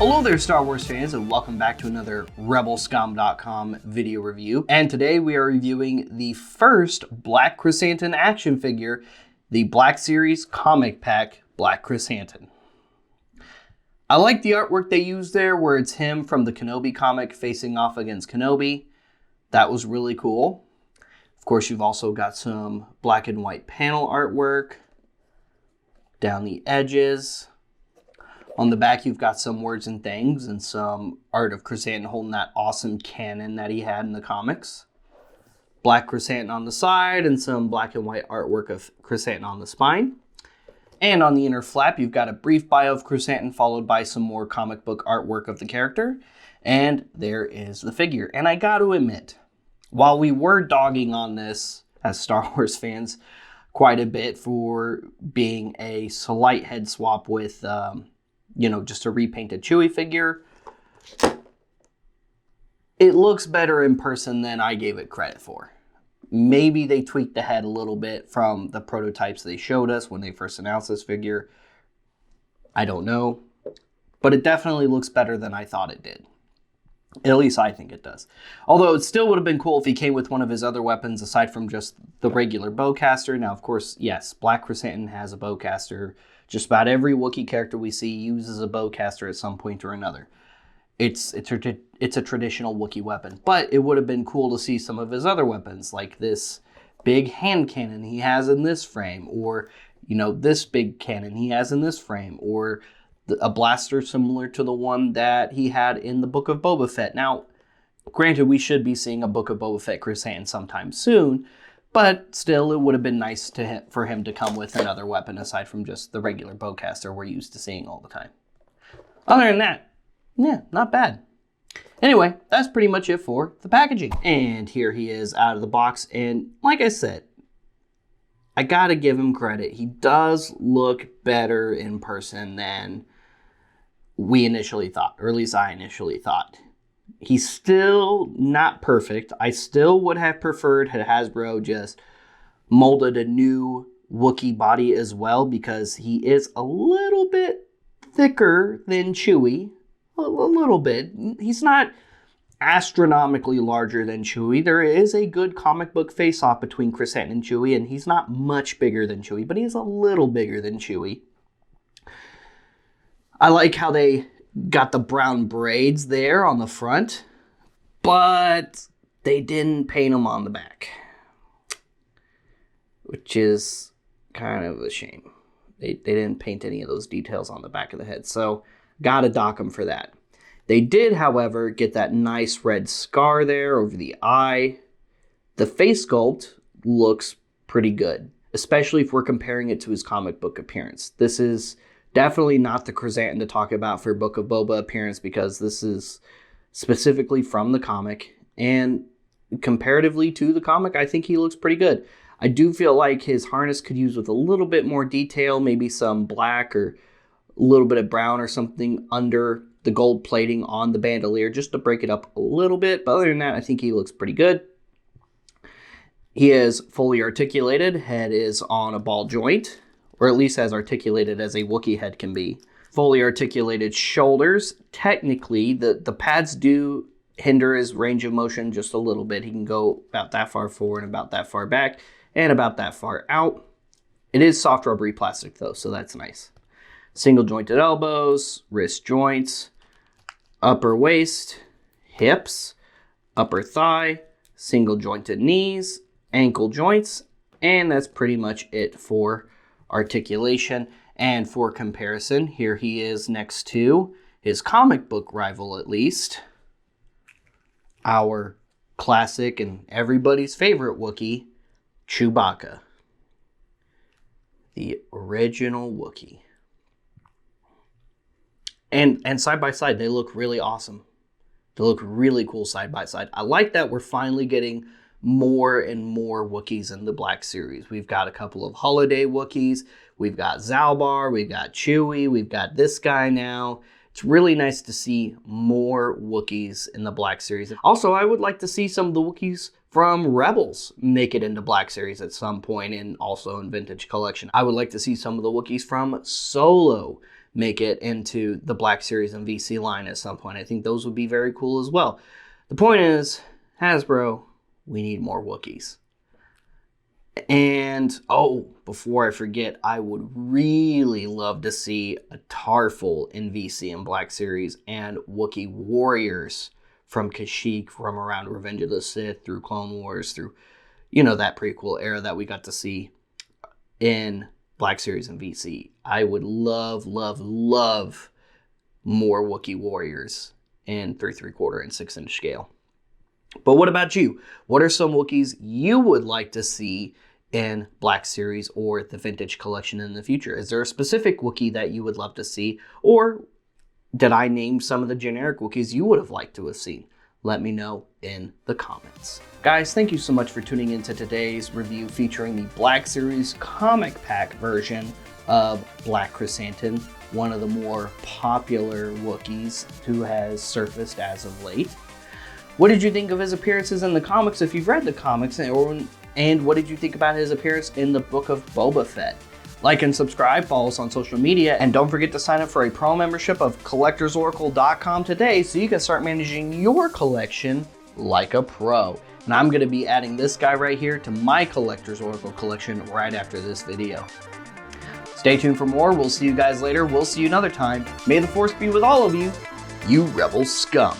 Hello there, Star Wars fans, and welcome back to another Rebelscum.com video review. And today we are reviewing the first Black Krrsantan action figure, the Black Series comic pack, Black Krrsantan. I like the artwork they used there, where it's him from the Kenobi comic facing off against Kenobi. That was really cool. Of course, you've also got some black and white panel artwork down the edges. On the back, you've got some words and things and some art of Krrsantan holding that awesome cannon that he had in the comics. Black Krrsantan on the side and some black and white artwork of Krrsantan on the spine. And on the inner flap, you've got a brief bio of Krrsantan followed by some more comic book artwork of the character. And there is the figure. And I got to admit, while we were dogging on this as Star Wars fans quite a bit for being a slight head swap with just a repainted Chewie figure, it looks better in person than I gave it credit for. Maybe they tweaked the head a little bit from the prototypes they showed us when they first announced this figure. I don't know. But it definitely looks better than I thought it did. At least I think it does. Although it still would have been cool if he came with one of his other weapons aside from just the regular bowcaster. Now, of course, yes, Black Krrsantan has a bowcaster. Just about every Wookiee character we see uses a bowcaster at some point or another. It's a traditional Wookiee weapon. But it would have been cool to see some of his other weapons, like this big hand cannon he has in this frame, or, this big cannon he has in this frame, or a blaster similar to the one that he had in the Book of Boba Fett. Now, granted, we should be seeing a Book of Boba Fett Krrsantan sometime soon, but still, it would have been nice for him to come with another weapon aside from just the regular bowcaster we're used to seeing all the time. Other than that, yeah, not bad. Anyway, that's pretty much it for the packaging. And here he is out of the box, and like I said, I gotta give him credit. He does look better in person than we initially thought, or at least I initially thought. He's still not perfect. I still would have preferred had Hasbro just molded a new Wookiee body as well, because he is a little bit thicker than Chewie. A little bit. He's not astronomically larger than Chewie. There is a good comic book face-off between Krrsantan and Chewie, and he's not much bigger than Chewie, but he's a little bigger than Chewie. I like how they got the brown braids there on the front, but they didn't paint them on the back, which is kind of a shame. They didn't paint any of those details on the back of the head, so gotta dock them for that. They did, however, get that nice red scar there over the eye. The face sculpt looks pretty good, especially if we're comparing it to his comic book appearance. This is definitely not the Krrsantan to talk about for Book of Boba appearance, because this is specifically from the comic, and comparatively to the comic, I think he looks pretty good. I do feel like his harness could use with a little bit more detail, maybe some black or a little bit of brown or something under the gold plating on the bandolier, just to break it up a little bit. But other than that, I think he looks pretty good. He is fully articulated. Head is on a ball joint, or at least as articulated as a Wookiee head can be. Fully articulated shoulders. Technically, the pads do hinder his range of motion just a little bit. He can go about that far forward and about that far back and about that far out. It is soft rubbery plastic though, so that's nice. Single jointed elbows, wrist joints, upper waist, hips, upper thigh, single jointed knees, ankle joints, and that's pretty much it for articulation. And for comparison, here he is next to his comic book rival, at least, our classic and everybody's favorite Wookiee, Chewbacca, the original Wookiee. And side by side, they look really awesome. They look really cool side by side. I like that we're finally getting more and more Wookiees in the Black Series. We've got a couple of holiday Wookiees. We've got Zalbar. We've got Chewie. We've got this guy now. It's really nice to see more Wookiees in the Black Series. Also, I would like to see some of the Wookiees from Rebels make it into Black Series at some point, and also in Vintage Collection. I would like to see some of the Wookiees from Solo make it into the Black Series and VC line at some point. I think those would be very cool as well. The point is, Hasbro, we need more Wookiees. And, oh, before I forget, I would really love to see a Tarful in VC and Black Series, and Wookiee warriors from Kashyyyk, from around Revenge of the Sith, through Clone Wars, through, you know, that prequel era that we got to see in Black Series and VC. I would love, love, love more Wookiee warriors in 3 3/4 and 6-inch scale. But what about you? What are some Wookiees you would like to see in Black Series or the Vintage Collection in the future? Is there a specific Wookiee that you would love to see? Or did I name some of the generic Wookiees you would have liked to have seen? Let me know in the comments. Guys, thank you so much for tuning into today's review featuring the Black Series comic pack version of Black Krrsantan, one of the more popular Wookiees who has surfaced as of late. What did you think of his appearances in the comics if you've read the comics, and what did you think about his appearance in the Book of Boba Fett? Like and subscribe, follow us on social media, and don't forget to sign up for a pro membership of collectorsoracle.com today so you can start managing your collection like a pro. And I'm going to be adding this guy right here to my Collector's Oracle collection right after this video. Stay tuned for more. We'll see you guys later. We'll see you another time. May the Force be with all of you, you Rebel scum.